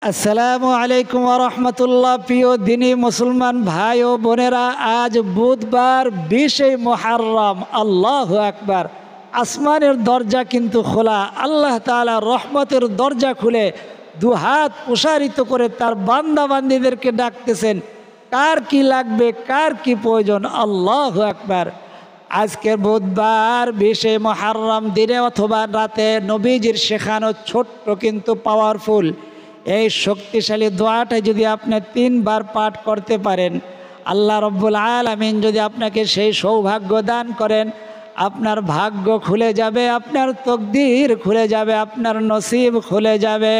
আসসালামু আলাইকুম ওয়া রাহমাতুল্লাহ। প্রিয় দিনী মুসলমান ভাই ও বোনেরা, আজ বুধবার 20 মুহররম। আল্লাহু আকবার। আসমানের দরজা কিন্তু খোলা। আল্লাহ তাআলা রহমতের দরজা খুলে দুহাত প্রসারিত করে তার বান্দা বান্দীদেরকে ডাকতেছেন। কার কি লাগবে, কার কি প্রয়োজন? আল্লাহু আকবার। আজকের বুধবার 20 মুহররম দিনে অথবা রাতে নবীজির শেখানো ছোট্ট কিন্তু পাওয়ারফুল এই শক্তিশালী দোয়াটা যদি আপনি 3 বার পাঠ করতে পারেন, আল্লাহ রব্বুল আলামিন যদি আপনাকে সেই সৌভাগ্য দান করেন, আপনার ভাগ্য খুলে যাবে, আপনার তকদির খুলে যাবে, আপনার নসিব খুলে যাবে।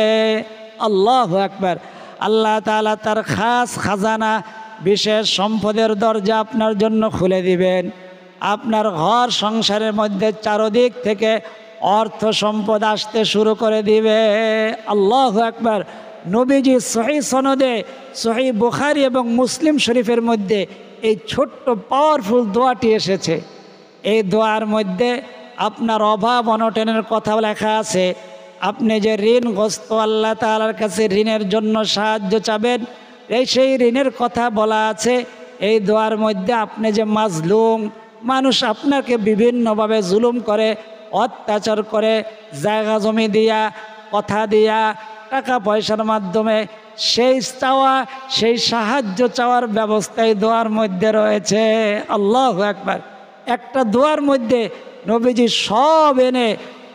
আল্লাহু আকবার। আল্লাহ তাআলা তার খাস খাজানা, বিশেষ সম্পদের দরজা আপনার জন্য খুলে দিবেন। আপনার ঘর সংসারের মধ্যে চারদিক থেকে অর্থ সম্পদ আসতে শুরু করে দিবে। আল্লাহু আকবার। নবীজি সহিহ সনদে সহিহ বুখারী এবং মুসলিম শরীফের মধ্যে এই ছোট্ট পাওয়ারফুল দোয়াটি এসেছে। এই দোয়ার মধ্যে আপনার অভাব অনটনের কথা লেখা আছে। আপনি যে ঋণগ্রস্ত, আল্লাহ তাআলার কাছে ঋণের জন্য সাহায্য চাবেন, সেই ঋণের কথা বলা আছে এই দোয়ার মধ্যে। আপনি যে মাজলুম, মানুষ আপনাকে বিভিন্নভাবে জুলুম করে, অত্যাচার করে, জায়গা জমি দিয়া, কথা দিয়া, টাকা পয়সার মাধ্যমে সেই চাওয়া, সেই সাহায্য চাওয়ার ব্যবস্থাই দোয়ার মধ্যে রয়েছে। আল্লাহু আকবার। একটা দোয়ার মধ্যে নবীজি সব এনে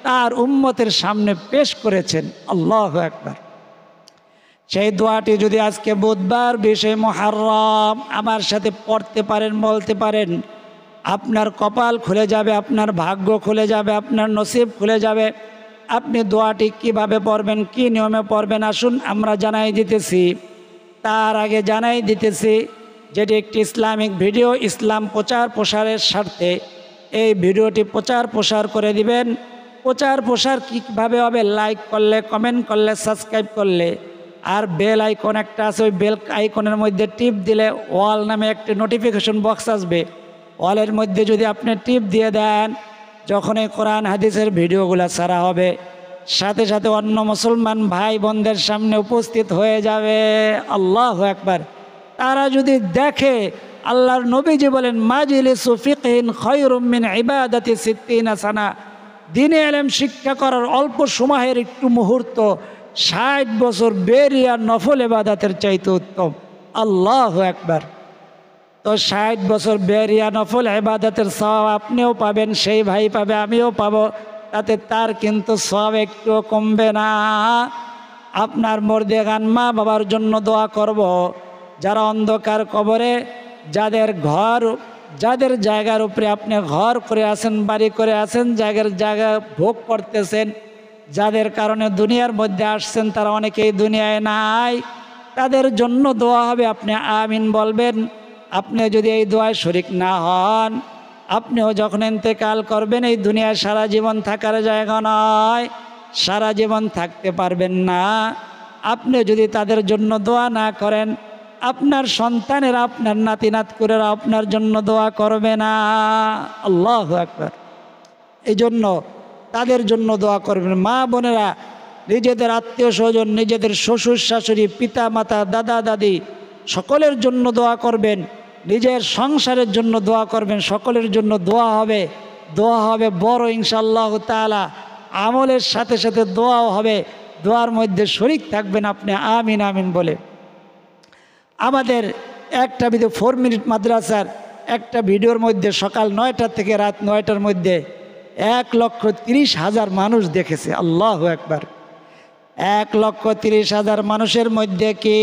তার উম্মতের সামনে পেশ করেছেন। আল্লাহু আকবার। সেই দোয়াটি যদি আজকে বুধবার 20 মুহররম আমার সাথে পড়তে পারেন, বলতে পারেন, আপনার কপাল খুলে যাবে, আপনার ভাগ্য খুলে যাবে, আপনার নসিব খুলে যাবে। আপনি দোয়াটি কিভাবে পড়বেন, কি নিয়মে পড়বেন, আসুন আমরা জানাই দিতেছি। তার আগে জানাই দিতেছি যেটি একটি ইসলামিক ভিডিও, ইসলাম প্রচার প্রসারের স্বার্থে এই ভিডিওটি প্রচার প্রসার করে দিবেন। প্রচার প্রসার কীভাবে হবে? লাইক করলে, কমেন্ট করলে, সাবস্ক্রাইব করলে, আর বেল আইকন একটা আছে, ওই বেল আইকনের মধ্যে টিপ দিলে অল নামে একটি নোটিফিকেশন বক্স আসবে। অলের মধ্যে যদি আপনি টিপ দিয়ে দেন, যখন এই কোরআন হাদিসের ভিডিওগুলো ছাড়া হবে, সাথে সাথে অন্য মুসলমান ভাই বোনদের সামনে উপস্থিত হয়ে যাবে। আল্লাহু আকবার। তারা যদি দেখে, আল্লাহর নবীজি বলেন, মাজলিসু ফিকহিন খায়রুম মিন ইবাদাতি 60 সানা। দ্বীনে ইলম শিক্ষা করার অল্প সময়ের একটু মুহূর্ত 60 বছর বেরিয়া নফল ইবাদতের চাইতে উত্তম। আল্লাহু আকবার। তো 60 বছর বেরিয়া নফল ইবাদতের সওয়াব আপনিও পাবেন, সেই ভাই পাবে, আমিও পাবো। তাতে তার কিন্তু সওয়াব একটুও কমবে না। আপনার মরদেগান মা বাবার জন্য দোয়া করব। যারা অন্ধকার কবরে, যাদের জায়গার উপরে আপনি ঘর করে আছেন, বাড়ি করে আছেন, জায়গা ভোগ করতেছেন, যাদের কারণে দুনিয়ার মধ্যে আসছেন, তারা অনেকেই দুনিয়ায় নাই, তাদের জন্য দোয়া হবে। আপনি আমিন বলবেন। আপনি যদি এই দোয়ায় শরীক না হন, আপনিও যখন ইন্তেকাল করবেন, এই দুনিয়ায় সারা জীবন থাকার জায়গা নয়, সারা জীবন থাকতে পারবেন না। আপনি যদি তাদের জন্য দোয়া না করেন, আপনার সন্তানেরা, আপনার নাতি নাতকুরেরা আপনার জন্য দোয়া করবে না। আল্লাহু আকবার। এই জন্য তাদের জন্য দোয়া করবেন। মা বোনেরা নিজেদের আত্মীয় স্বজন, নিজেদের শ্বশুর শাশুড়ি, পিতা মাতা, দাদা দাদি, সকলের জন্য দোয়া করবেন। নিজের সংসারের জন্য দোয়া করবেন। সকলের জন্য দোয়া হবে। দোয়া হবে বড় ইনশাআল্লাহ তাআলা। আমলের সাথে সাথে দোয়াও হবে। দোয়ার মধ্যে শরীক থাকবেন আপনি আমিন আমিন বলে। আমাদের একটা ভিডিও 4 মিনিট মাদ্রাসার একটা ভিডিওর মধ্যে সকাল 9টা থেকে রাত 9টার মধ্যে 1,30,000 মানুষ দেখেছে। আল্লাহু আকবার। 1,30,000 মানুষের মধ্যে কি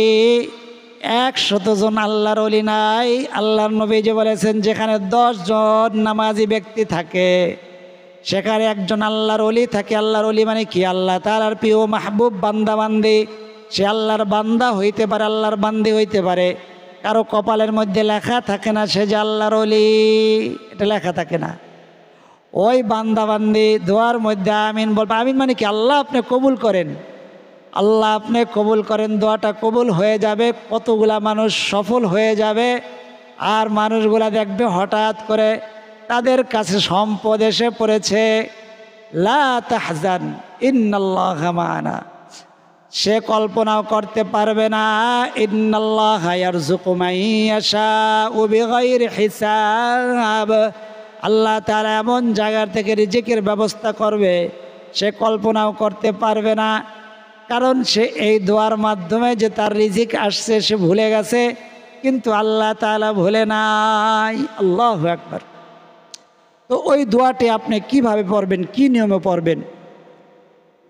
100 জন আল্লাহর ওলি নাই? আল্লাহর নবী যে বলেছেন, যেখানে 10 জন নামাজি ব্যক্তি থাকে, সেখানে একজন আল্লাহর ওলি থাকে। আল্লাহর ওলি মানে কি? আল্লাহ তাআলার প্রিয় মাহবুব বান্দা বান্দি। সে আল্লাহর বান্দা হইতে পারে, আল্লাহর বান্দি হইতে পারে। কারো কপালের মধ্যে লেখা থাকে না সে যে আল্লাহর ওলি, এটা লেখা থাকে না। ওই বান্দা বান্দি দোয়ার মধ্যে আমিন বলবে। আমিন মানে কি? আল্লাহ আপনি কবুল করেন, আল্লাহ আপনি কবুল করেন। দোয়াটা কবুল হয়ে যাবে। কতগুলা মানুষ সফল হয়ে যাবে। আর মানুষগুলা দেখবে হঠাৎ করে তাদের কাছে সম্পদ এসে পড়েছে। লা তাহজান ইন্নাল্লাহা মা'ানা। সে কল্পনাও করতে পারবে না। ইন্নাল্লাহা ইয়ারযুকু মান ইয়াশাউ বিগাইরি হিসাব, আল্লাহ তাআলা এমন জায়গার থেকে রিজিকের ব্যবস্থা করবে সে কল্পনাও করতে পারবে না। কারণ সে এই দোয়ার মাধ্যমে যে তার রিজিক আসছে সে ভুলে গেছে, কিন্তু আল্লাহ তাআলা ভুলে নাই। আল্লাহু আকবার। তো ওই দোয়াটি আপনি কিভাবে পড়বেন, কি নিয়মে পড়বেন?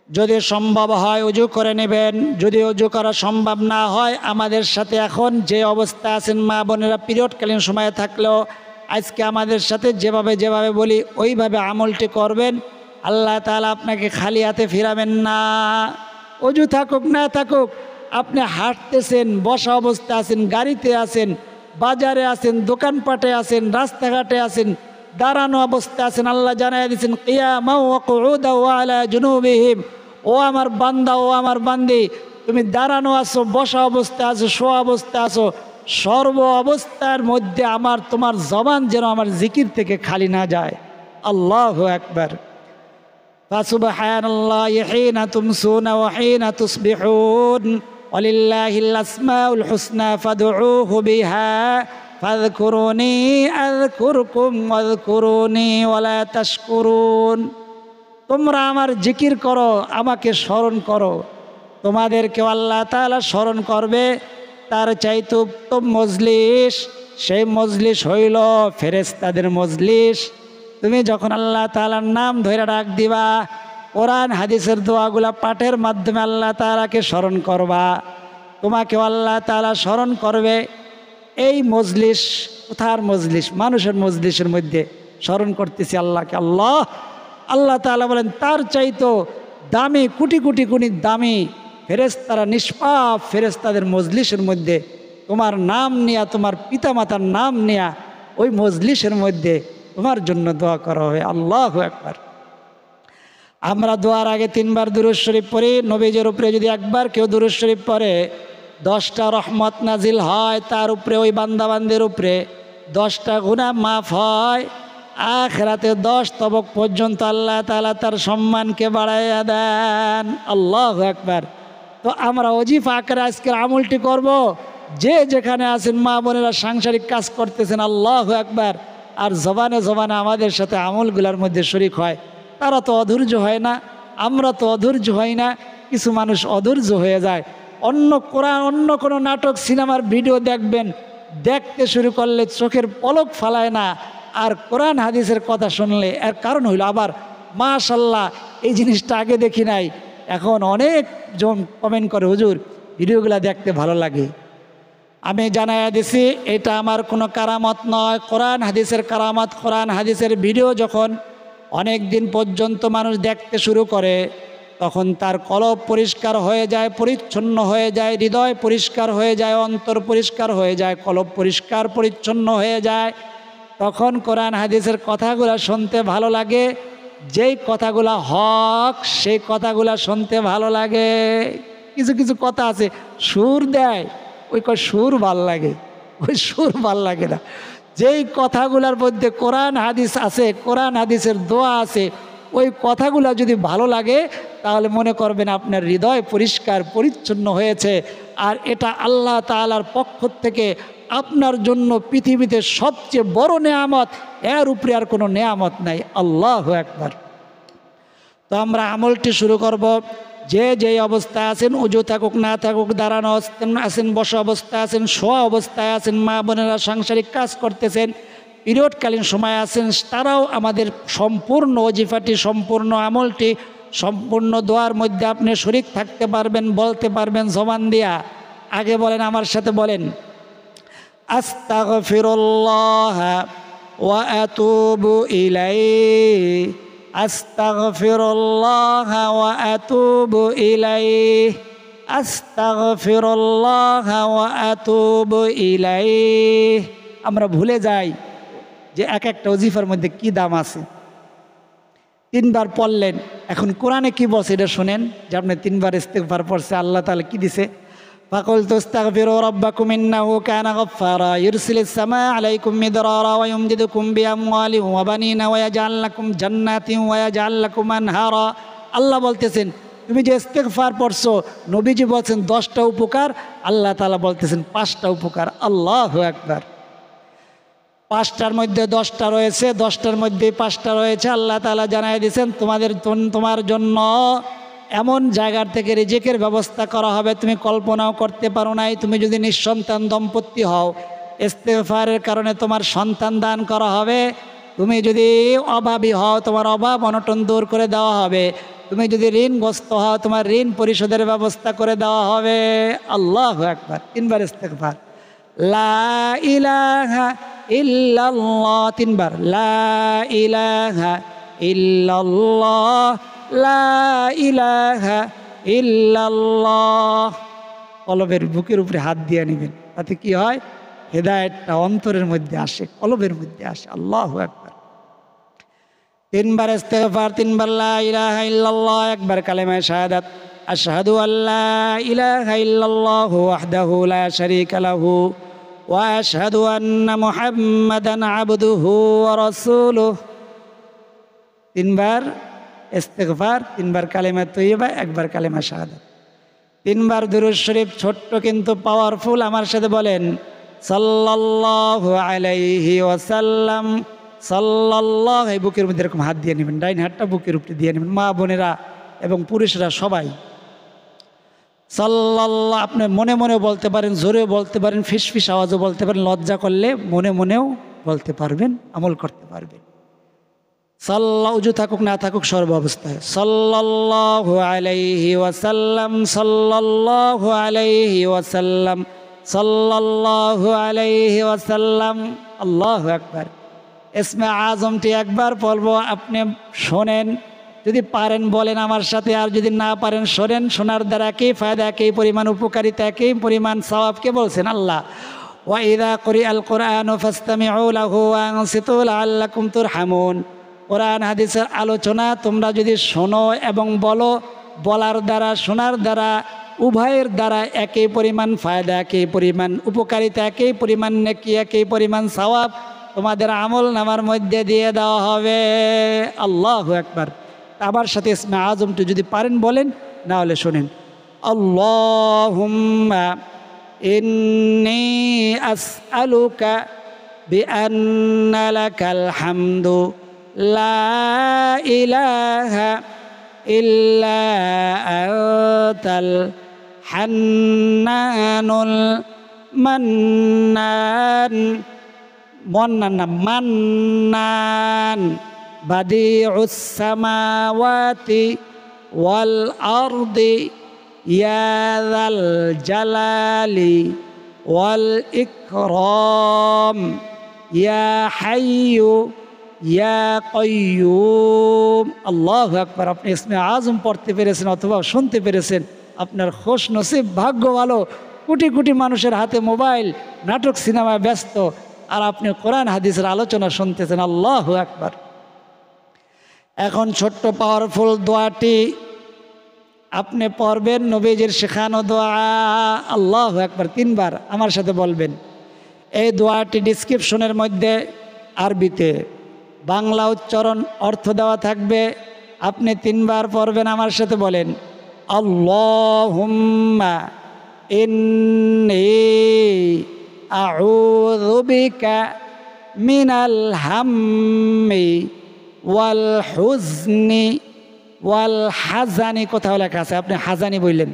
যদি সম্ভব হয় অজু করে নেবেন। যদি অজু করা সম্ভব না হয়, আমাদের সাথে এখন যে অবস্থা আছেন মা বোনেরা, পিরিয়ডকালীন সময়ে থাকলেও আজকে আমাদের সাথে যেভাবে বলি ওইভাবে আমলটি করবেন। আল্লাহ তাআলা আপনাকে খালি হাতে ফিরাবেন না। অজু থাকুক না থাকুক, আপনি হাঁটতেছেন, বসা অবস্থা আছেন, গাড়িতে আছেন, বাজারে আছেন, দোকানপাটে আছেন, রাস্তাঘাটে আছেন, দাঁড়ানো অবস্থা আছেন, আল্লাহ জানাই দিয়েছেন কিয়ামান ওয়া কুউদান ওয়া আলা জুনুবিহিম, ও আমার বান্দা, ও আমার বান্দি, তুমি দাঁড়ানো আছো, বসা অবস্থা আছো, শোয়া অবস্থা আছো, সর্ব অবস্থার মধ্যে তোমার জবান যেন আমার জিকির থেকে খালি না যায়। আল্লাহু আকবার। ফাসুবহানাল্লাহি হিনা তুমসুনা ওয়া হিনা তুসবিহুন ওয়ালিল্লাহিল আসমাউল হুসনা ফাদউহু বিহা ফাযকুরুনি আযকুরকুম ওয়াযকুরুনি ওয়ালা তাশকুরুন। তোমরা আমার জিকির করো, আমাকে স্মরণ করো, তোমাদেরকেও আল্লাহ তাআলা স্মরণ করবে। তার চাইতে উত্তম মজলিস, সেই মজলিস হইল ফেরেশতাদের মজলিস। তুমি যখন আল্লাহ তাআলার নাম ধরে ডাক দিবা, কোরআন হাদিসের দোয়াগুলা পাঠের মাধ্যমে আল্লাহ তাআলাকে স্মরণ করবা, তোমাকেও আল্লাহ তাআলা স্মরণ করবে। এই মজলিস কোথার মজলিস? মানুষের মজলিসের মধ্যে স্মরণ করতেছি আল্লাহকে। আল্লাহ তাআলা বলেন তার চাইতো দামি, কোটি কোটি গুণী দামি ফেরেশতারা, নিষ্পাপ ফেরেশতাদের মজলিসের মধ্যে তোমার নাম নিয়া, তোমার পিতামাতার নাম নিয়া ওই মজলিসের মধ্যে তোমার জন্য দোয়া করা হবে। আল্লাহু আকবার। আমরা দোয়ার আগে 3 বার দুরূদ শরীফ পড়ি। নবীজির উপরে যদি একবার কেউ দুরূদ শরীফ পড়ে 10টা রহমত নাজিল হয় তার উপরে, ওই বান্দাবান্দির উপরে 10টা গুনাহ মাফ হয়। আখিরাতে 10 তবক পর্যন্ত আল্লাহ তাআলা তার সম্মানকে বাড়াইয়া দেন। আল্লাহু আকবার। তো আমরা ওজিফা আকারে আজকের আমলটি করব। যে যেখানে আছেন মা বোনেরা সাংসারিক কাজ করতেছেন, আল্লাহু আকবার, আর জবানে জবানে আমাদের সাথে আমলগুলোর মধ্যে শরীক হয়। তারা তো অধৈর্য হয় না, আমরা তো অধৈর্য হই না। কিছু মানুষ অধৈর্য হয়ে যায়। অন্য কোনো নাটক সিনেমার ভিডিও দেখবেন, দেখতে শুরু করলে চোখের পলক ফালায় না। আর কোরআন হাদিসের কথা শুনলে এর কারণ হইল আবার মাশাল্লাহ এই জিনিসটা আগে দেখি নাই, এখন অনেক জন কমেন্ট করে হুজুর ভিডিওগুলো দেখতে ভালো লাগে। আমি জানাইয়া দিছি এটা আমার কোনো কারামত নয়, কোরআন হাদিসের কারামত। কোরআন হাদিসের ভিডিও যখন অনেক দিন পর্যন্ত মানুষ দেখতে শুরু করে তখন তার কলব পরিষ্কার হয়ে যায়, পরিচ্ছন্ন হয়ে যায়, হৃদয় পরিষ্কার হয়ে যায়, অন্তর পরিষ্কার হয়ে যায়, কলব পরিষ্কার পরিচ্ছন্ন হয়ে যায়। তখন কোরআন হাদিসের কথাগুলো শুনতে ভালো লাগে। যেই কথাগুলো হক সেই কথাগুলো শুনতে ভালো লাগে। কিছু কিছু কথা আছে সুর দেয়, ওই সুর ভাল লাগে, ওই সুর ভাল লাগে না। যেই কথাগুলোর মধ্যে কোরআন হাদিস আছে, কোরআন হাদিসের দোয়া আছে, ওই কথাগুলো যদি ভালো লাগে তাহলে মনে করবেন আপনার হৃদয় পরিষ্কার পরিচ্ছন্ন হয়েছে। আর এটা আল্লাহ তাআলার পক্ষ থেকে আপনার জন্য পৃথিবীতে সবচেয়ে বড় নেয়ামত, এর উপরে আর কোনো নেয়ামত নাই। আল্লাহু আকবার। তো আমরা আমলটি শুরু করব। যে যেই অবস্থায় আছেন, উজু থাকুক না থাকুক, দাঁড়ানো আছেন, বসা অবস্থায় আছেন, শোয়া অবস্থায় আছেন, মা বোনেরা সাংসারিক কাজ করতেছেন, পিরিয়ডকালীন সময় আছেন, তারাও আমাদের সম্পূর্ণ ওজিফাটি, সম্পূর্ণ আমলটি, সম্পূর্ণ দোয়ার মধ্যে আপনি শরীক থাকতে পারবেন, বলতে পারবেন জবান দিয়া। আগে বলেন, আমার সাথে বলেন, আস্তাগফিরুল্লাহ ওয়া আতুবু ইলাইহি, আস্তাগফিরুল্লাহ ওয়া আতুবু ইলাইহি, আস্তাগফিরুল্লাহ ওয়া আতুবু ইলাইহি। আমরা ভুলে যাই যে এক একটা ওজিফার মধ্যে কি দাম আছে। 3 বার পড়লেন, এখন কোরআনে কি বলছে এটা শুনেন, যে আপনি 3 বার ইস্তিগফার পড়ছে, আল্লাহ তাআলা কি দিছে? ফাকুলতু আস্তাগফিরু রাব্বাকুম ইন্নাহু কানা গাফফারা ইউরসিলিস সামা আলাইকুম মিদরারা ওয়া ইউমদিদুকুম বিআমওয়ালিন ওয়া বানিনা ওয়া ইয়াজআল লাকুম জান্নাতিন ওয়া ইয়াজআল লাকুম আনহারা। আল্লাহ বলতেছেন তুমি যে ইস্তেগফার পড়ছো, নবীজি বলছেন 10টা উপকার, আল্লাহ তাআলা বলতেছেন 5টা উপকার। আল্লাহু আকবার। 5টার মধ্যে 10টা রয়েছে, 10টার মধ্যে 5টা রয়েছে। আল্লাহ তাআলা জানাই দিয়েছেন তোমার জন্য এমন জায়গার থেকে রিজিকের ব্যবস্থা করা হবে তুমি কল্পনাও করতে পারো নাই। তুমি যদি নিঃসন্তান দম্পতি হও, ইস্তেগফারের কারণে তোমার সন্তান দান করা হবে। তুমি যদি অভাবী হও, তোমার অভাব অনটন দূর করে দেওয়া হবে। তুমি যদি ঋণগ্রস্ত হও, তোমার ঋণ পরিশোধের ব্যবস্থা করে দেওয়া হবে। আল্লাহু আকবার। 3বার ইস্তেগফার। লা ইলাহা ইল্লাল্লাহ, 3বার। লা ইলাহা ইল্লাল্লাহ, লা ইলাহা ইল্লাল্লাহ। কলবের বুকের উপরে হাত দিয়ে নেবেন, তাতে কি হয়? হেদায়েতটা অন্তরের মধ্যে আসে, কলবের মধ্যে আসে। আল্লাহু আকবার। 3বার ইস্তেগফার, 3বার লা ইলাহা ইল্লাল্লাহ, 1বার কালেমা শাহাদাত। আশহাদু আল্লা ইলাহা ইল্লাল্লাহু ওয়াহদাহু লা শারীকা লাহু ওয়া আশহাদু আন্না মুহাম্মাদান আবদুহু ওয়া রাসূলুহু। 3বার ইস্তেগফার, 3বার কালেমা তৈয়বা, 1বার কালেমা শাহাদাত। 3বার দুরূদ শরীফ, ছোট্ট কিন্তু পাওয়ারফুল। আমার সাথে বলেন সাল্লাল্লাহু আলাইহি ওয়াসাল্লাম। সাল্লাল্লাহু, এই বুকের মধ্যে এরকম হাত দিয়ে নেবেন, ডাইন হাতটা বুকের উপরে দিয়ে নেবেন, মা বোনেরা এবং পুরুষরা সবাই। সাল্লাল্লাহ আপনি মনে মনে বলতে পারেন, জোরেও বলতে পারেন, ফিসফিস আওয়াজও বলতে পারেন, লজ্জা করলে মনে মনেও বলতে পারবেন, আমল করতে পারবেন। সাল্লাহ, উজু থাকুক না থাকুক, সর্ব অবস্থায় সাল্লাল্লাহু আলাইহি ওয়াসাল্লাম, সাল্লাল্লাহু আলাইহি ওয়াসাল্লাম, সাল্লাল্লাহু আলাইহি ওয়াসাল্লাম। আল্লাহু আকবার। ইসমে আজমটি একবার বলবো, আপনি শোনেন, যদি পারেন বলেন আমার সাথে, আর যদি না পারেন শোনেন। শোনার দ্বারা কি ফায়দা, কি পরিমাণ উপকারিতা, কি পরিমাণ সওয়াব, কে বলছেন? আল্লাহ। ওয়া ইযা কুরিআল কুরআনু ফাসতামিউ লাহু ওয়া আনসিতু লাআল্লাকুম তুরহামুন। কোরআন হাদিসের আলোচনা তোমরা যদি শোনো এবং বলো, বলার দ্বারা শোনার দ্বারা উভয়ের দ্বারা একই পরিমাণ ফায়দা, একই পরিমাণ উপকারিতা, একই পরিমাণ নেকি, একই পরিমাণ সওয়াব তোমাদের আমল নামার মধ্যে দিয়ে দেওয়া হবে। আল্লাহু আকবার। আবার সাথে ইসমে আজমটি যদি পারেন বলেন, না হলে শোনেন। আল্লাহুম্মা ইন্নী আসআলুকা বিআন্না লাকাল হামদু লা ইলাহা ইল্লা আনতাল হান্নানুল মান্নান, মন্নান না মান্নান, বাদিউস সামাওয়াতি ওয়াল আরদি ইয়া যাল জালালি ওয়াল ইকরাম ইয়া হাইয়্যু ইয়া কাইয়্যুম। আল্লাহু আকবার। আপনি ইসমে আজম পড়তে পেরেছেন অথবা শুনতে পেরেছেন, আপনার খোশ নসিব, ভাগ্য ভালো। কোটি কোটি মানুষের হাতে মোবাইল, নাটক সিনেমায় ব্যস্ত, আর আপনি কোরআন হাদিসের আলোচনা শুনতেছেন। আল্লাহু আকবার। এখন ছোট্ট পাওয়ারফুল দোয়াটি আপনি পড়বেন, নবীজির শেখানো দোয়া। আল্লাহু আকবার। 3বার আমার সাথে বলবেন। এই দোয়াটি ডিসক্রিপশনের মধ্যে আরবিতে, বাংলা উচ্চারণ অর্থ দেওয়া থাকবে। আপনি 3বার পড়বেন, আমার সাথে বলেন আল্লাহুম্মা ইন্নী আউযু বিকা মিনাল হাম্মি ওয়াল হুজনি ওয়াল হাজানি। কোথাও লেখা আছে, আপনি হাজানি বললেন।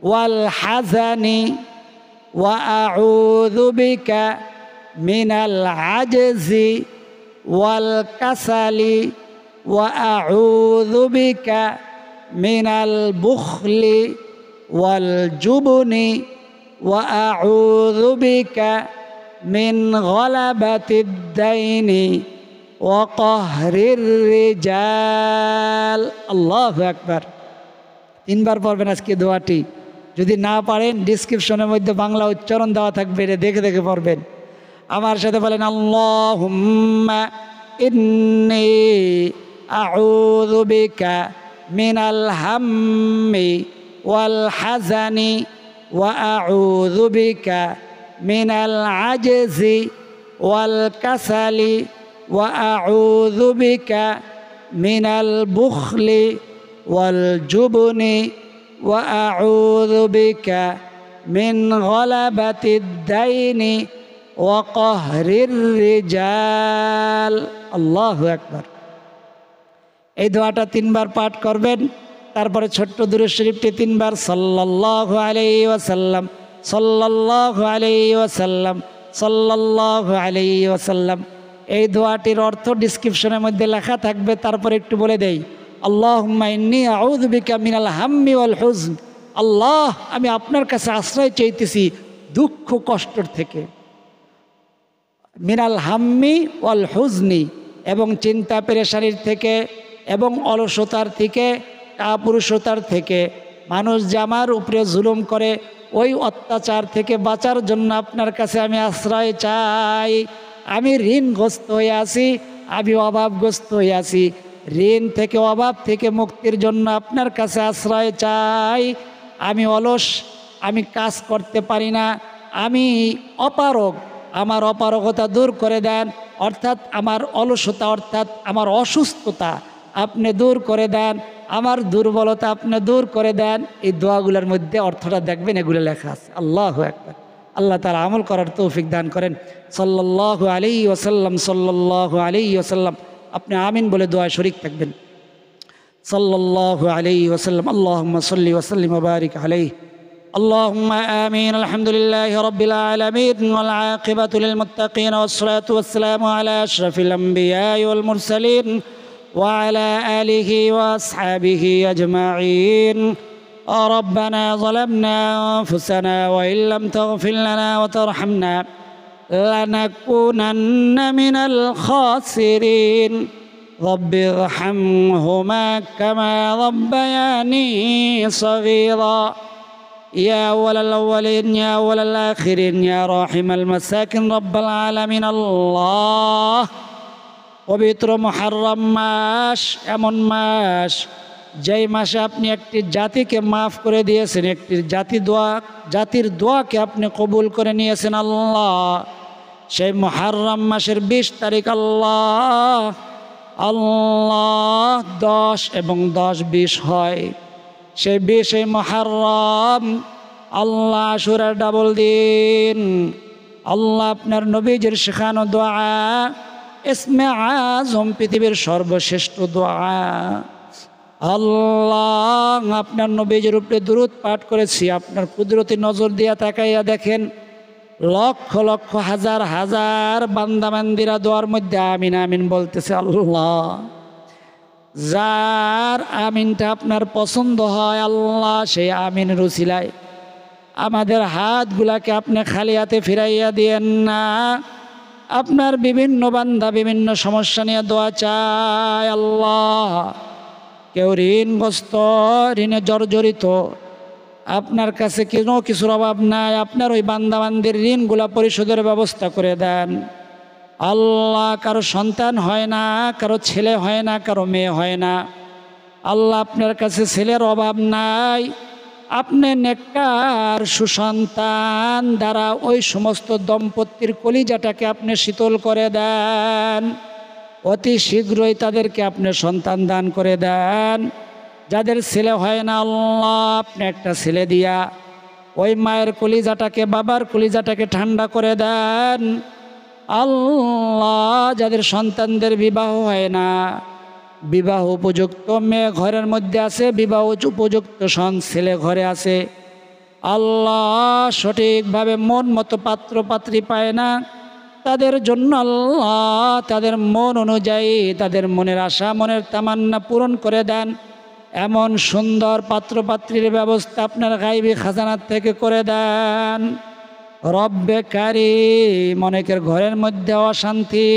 ওয়াল হাজানি ওয়া আউযু বিকা মিনাল আজজি ওয়াল কাসালি ওয়া আউযু বিকা মিনাল বুখলি ওয়াল জুবনি ওয়া আউযু বিকা মিন গলাবাতিদ দাইনি ওয়া কাহরির রিজাল। আল্লাহু আকবার। 3বার পড়বেন আজকে দোয়াটি। যদি না পারেন ডিসক্রিপশনের মধ্যে বাংলা উচ্চারণ দেওয়া থাকবে, এটা দেখে দেখে পড়বেন। আমার সাথে বলেন আল্লাহুম্মা ইন্নী আউযু বিকা মিনাল হাম্মি ওয়াল হাজানি ওয়া আউযু বিকা মিনাল আজজি ওয়াল কাসালি ওয়া আউযু বিকা মিনাল বুখলি والجبن وأعوذ بك من غلبة الدين وقهر الرجال الله أكبر এই দোয়াটা 3 বার পাঠ করবেন তারপরে ছোট্ট দুরূদ শরীফটি 3 বার সাল্লাল্লাহু আলাইহি ওয়াসাল্লাম সাল্লাল্লাহু আলাইহি ওয়াসাল্লাম সাল্লাল্লাহু আলাইহি ওয়াসাল্লাম এই দোয়াটির অর্থ ডেসক্রিপশনের মধ্যে লেখা থাকবে তারপরে একটু বলে দেই আল্লাহুম্মা ইন্নী আউযু বিকা মিনাল হাম্মি ওয়াল হুজন আল্লাহ আমি আপনার কাছে আশ্রয় চাইতেছি দুঃখ কষ্টর থেকে মিনাল হাম্মি ওয়াল হুজনি এবং চিন্তা পেরেশানির থেকে এবং অলসতার থেকে কাপুরুষতার থেকে মানুষ যে আমার উপরে জুলুম করে ওই অত্যাচার থেকে বাঁচার জন্য আপনার কাছে আমি আশ্রয় চাই আমি ঋণগ্রস্ত হয়ে আছি আমি অভাবগ্রস্ত হয়ে আছি ঋণ থেকে অভাব থেকে মুক্তির জন্য আপনার কাছে আশ্রয় চাই আমি অলস আমি কাজ করতে পারি না আমি অপারগ আমার অপারগতা দূর করে দেন অর্থাৎ আমার অলসতা অর্থাৎ আমার অসুস্থতা আপনি দূর করে দেন আমার দুর্বলতা আপনি দূর করে দেন এই দোয়াগুলোর মধ্যে অর্থটা দেখবেন এগুলো লেখা আছে আল্লাহু আকবার আল্লাহ তাআলা আমল করার তৌফিক দান করেন সাল্লাল্লাহু আলাইহি ওয়াসাল্লাম সাল্লাল্লাহু আলাইহি ওয়াসাল্লাম আপনি আমিন বলে দোয়ায় শরীক থাকবেন সাল্লাল্লাহু আলাইহি ওয়াসাল্লাম আল্লাহুম্মা সাল্লি ওয়া সাল্লিম ওয়া বারিক আলাইহি اللهم آمين الحمد لله رب العالمين والعاقبة للمتقين والصلاة والسلام على أشرف الأنبياء والمرسلين وعلى آله وأصحابه أجمعين ربنا ظلمنا أنفسنا وإن لم تغفر لنا وترحمنا لنكونن من الخاسرين رب ارحمهما كما ربياني صغيرا يا أول الأولين يا أول الآخرين يا راحم المساكن رب العالمين الله পবিত্র মুহররম মাস এমন মাস যেই মাসে আপনি একটি জাতিকে মাফ করে দিয়েছেন একটি জাতির দোয়াকে আপনি কবুল করে নিয়েছেন আল্লাহ সেই মুহররম মাসের 20 তারিখ আল্লাহ 10 এবং 10-20 হয় সেই 20 মুহররম আল্লাহ আশুরার ডাবল দিন আল্লাহ আপনার নবীজির শেখানো দোয়া ইসমে আজম পৃথিবীর সর্বশ্রেষ্ঠ দোয়া আল্লাহ আপনার নবীজির উপরে দুরূদ পাঠ করেছি আপনার কুদরতি নজর দিয়া তাকাইয়া দেখেন লক্ষ লক্ষ হাজার হাজার বান্দা বান্দিরা দোয়ার মধ্যে আমিন আমিন বলতেছে আল্লাহ যার আমিনটা আপনার পছন্দ হয় আল্লাহ সেই আমিনের উসিলায় আমাদের হাতগুলাকে আপনি খালি হাতে ফিরাইয়া দিয়েন না আপনার বিভিন্ন বান্দা বিভিন্ন সমস্যা নিয়ে দোয়া চায় আল্লাহ কেউ ঋণগ্রস্ত ঋণে জর্জরিত আপনার কাছে কোনো কিছুর অভাব নাই আপনার ওই বান্দা বান্দির ঋণগুলা পরিশোধের ব্যবস্থা করে দেন আল্লাহ কারো সন্তান হয় না কারো ছেলে হয় না কারো মেয়ে হয় না আল্লাহ আপনার কাছে ছেলের অভাব নাই আপনি নেককার সুসন্তান দ্বারা ওই সমস্ত দম্পতির কলিজাটাকে আপনি শীতল করে দেন অতি শীঘ্রই তাদেরকে আপনি সন্তান দান করে দেন যাদের ছেলে হয় না আল্লাহ আপনি একটা ছেলে দিয়া ওই মায়ের কলিজাটাকে বাবার কলিজাটাকে ঠান্ডা করে দেন আল্লাহ যাদের সন্তানদের বিবাহ হয় না বিবাহ উপযুক্ত মেয়ে ঘরের মধ্যে আছে বিবাহ উপযুক্ত ছেলে ঘরে আছে আল্লাহ সঠিকভাবে মন মতো পাত্র পাত্রী পায় না তাদের জন্য আল্লাহ তাদের মন অনুযায়ী তাদের মনের আশা মনের তামান্না পূরণ করে দেন এমন সুন্দর পাত্র পাত্রীর ব্যবস্থা আপনার গায়বী খাজানার থেকে করে দেন রব্বে কারীম অনেকের ঘরের মধ্যে অশান্তি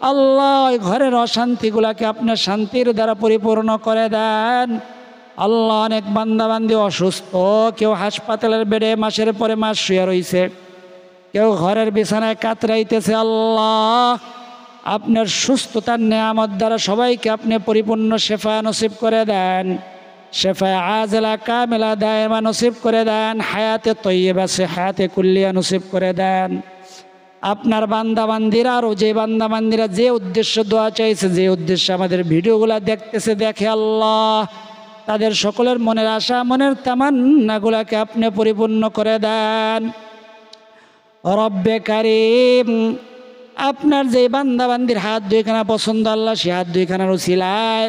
আল্লাহ ওই ঘরের অশান্তিগুলাকে আপনার শান্তির দ্বারা পরিপূর্ণ করে দেন আল্লাহ অনেক বান্দাবান্দি অসুস্থ কেউ হাসপাতালের বেডে মাসের পরে মাস শুয়ে রয়েছে কেউ ঘরের বিছানায় কাতরাইতেছে আল্লাহ আপনার সুস্থতার নেয়ামত দ্বারা সবাইকে আপনি পরিপূর্ণ শেফা নসিব করে দেন শেফা আজলা কামেলা দায়মা নসিব করে দেন হায়াতে তৈয়বা সে হায়াতে কুল্লিয়া নসিব করে দেন আপনার বান্দাবান্দিরা আরও যে বান্দাবান্দিরা যে উদ্দেশ্য দোয়া চাইছে, যে উদ্দেশ্যে আমাদের ভিডিওগুলো দেখতেছে দেখে আল্লাহ, তাদের সকলের মনের আশা মনের তামান্নাগুলাকে আপনি পরিপূর্ণ করে দেন। রব্বে কারিম, আপনার যে বান্দাবান্দির হাত দুইখানা পছন্দ আল্লাহ, সে হাত দুইখানার উসিলায়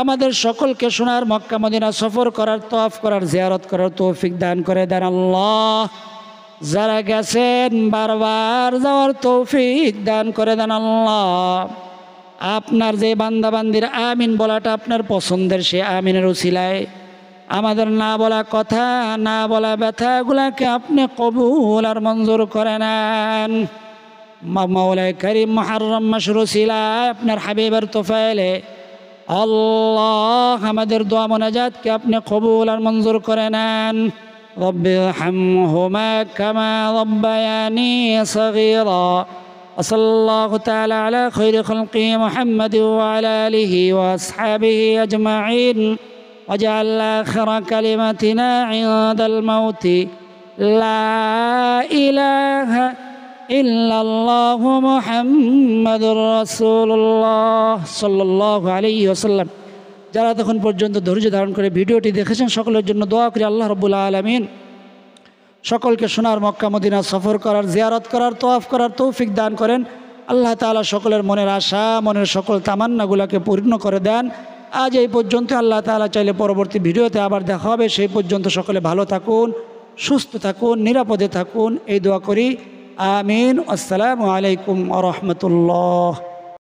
আমাদের সকলকে সোনার মক্কা মদিনা সফর করার, তওয়াফ করার, জিয়ারত করার তৌফিক দান করে দেন আল্লাহ। যারা গেছেন বারবার যাওয়ার তৌফিক দান করে দেন আল্লাহ। আপনার যে বান্দাবান্দির আমিন বলাটা আপনার পছন্দের, সে আমিনের উসিলায় আমাদের না বলা কথা, না বলা ব্যথাগুলাকে আপনি কবুল আর মঞ্জুর করে নেন। মাওলাই করিম মুহররম মাসের উসিলায় আপনার হাবিবের তোফায়েলে আল্লাহ আমাদের দোয়া মোনাজাতকে আপনি কবুল আর মঞ্জুর করে নেন। রব্বি রহমহুমা কামা রব্বায়ানি সগীরা। সাল্লাল্লাহু তাআলা আলা খায়রি খালকি মুহাম্মাদ ওয়া আলা আলিহি ওয়া আসহাবিহি আজমাইন। ওয়াজআল আখিরা কালিমাতিনা ইনদাল মাউতি লা ইলাহা ইল্লাল্লাহু মুহাম্মাদুর রাসূলুল্লাহ সাল্লাল্লাহু আলাইহি ওয়াসাল্লাম। যারা তখন পর্যন্ত ধৈর্য ধারণ করে ভিডিওটি দেখেছেন সকলের জন্য দোয়া করি আল্লাহ রাব্বুল আলামিন সকলকে সোনার মক্কা মদিনা সফর করার, জিয়ারত করার, তওয়াফ করার তৌফিক দান করেন। আল্লাহ তাআলা সকলের মনের আশা মনের সকল তামান্নাগুলোকে পূর্ণ করে দেন। আজ এই পর্যন্ত। আল্লাহ তাআলা চাইলে পরবর্তী ভিডিওতে আবার দেখা হবে। সেই পর্যন্ত সকলে ভালো থাকুন, সুস্থ থাকুন, নিরাপদে থাকুন, এই দোয়া করি। আমিন। আসসালামু আলাইকুম ওয়া রাহমাতুল্লাহ।